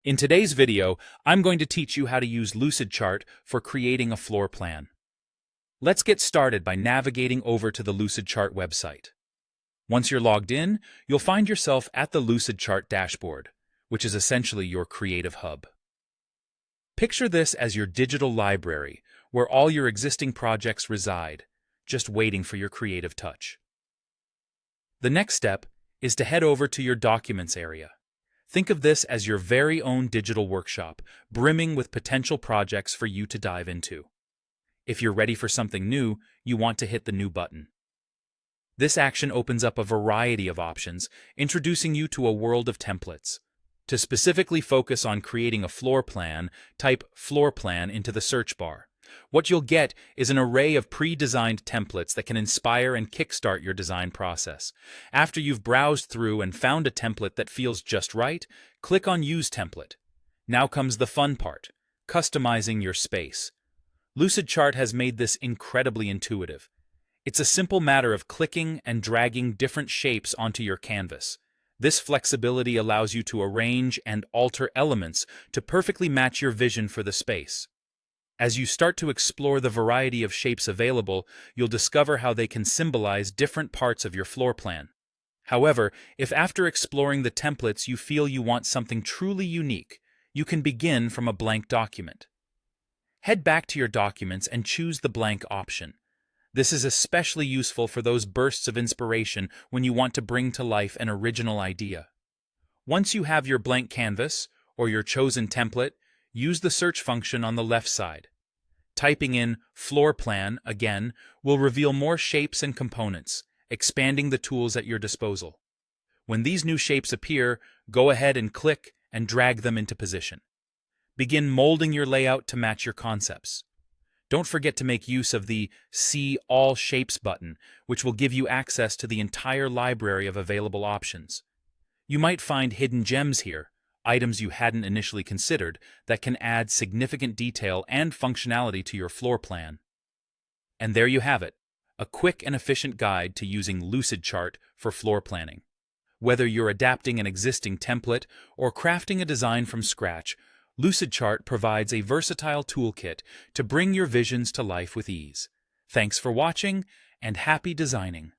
In today's video, I'm going to teach you how to use Lucidchart for creating a floor plan. Let's get started by navigating over to the Lucidchart website. Once you're logged in, you'll find yourself at the Lucidchart dashboard, which is essentially your creative hub. Picture this as your digital library, where all your existing projects reside, just waiting for your creative touch. The next step is to head over to your Documents area. Think of this as your very own digital workshop, brimming with potential projects for you to dive into. If you're ready for something new, you want to hit the New button. This action opens up a variety of options, introducing you to a world of templates. To specifically focus on creating a floor plan, type "floor plan" into the search bar. What you'll get is an array of pre-designed templates that can inspire and kickstart your design process. After you've browsed through and found a template that feels just right, click on Use Template. Now comes the fun part, customizing your space. Lucidchart has made this incredibly intuitive. It's a simple matter of clicking and dragging different shapes onto your canvas. This flexibility allows you to arrange and alter elements to perfectly match your vision for the space. As you start to explore the variety of shapes available, you'll discover how they can symbolize different parts of your floor plan. However, if after exploring the templates you feel you want something truly unique, you can begin from a blank document. Head back to your documents and choose the blank option. This is especially useful for those bursts of inspiration when you want to bring to life an original idea. Once you have your blank canvas, or your chosen template, use the search function on the left side. Typing in "floor plan" again will reveal more shapes and components, expanding the tools at your disposal. When these new shapes appear, go ahead and click and drag them into position. Begin molding your layout to match your concepts. Don't forget to make use of the "See All Shapes" button, which will give you access to the entire library of available options. You might find hidden gems here, items you hadn't initially considered, that can add significant detail and functionality to your floor plan. And there you have it, a quick and efficient guide to using Lucidchart for floor planning. Whether you're adapting an existing template or crafting a design from scratch, Lucidchart provides a versatile toolkit to bring your visions to life with ease. Thanks for watching, and happy designing!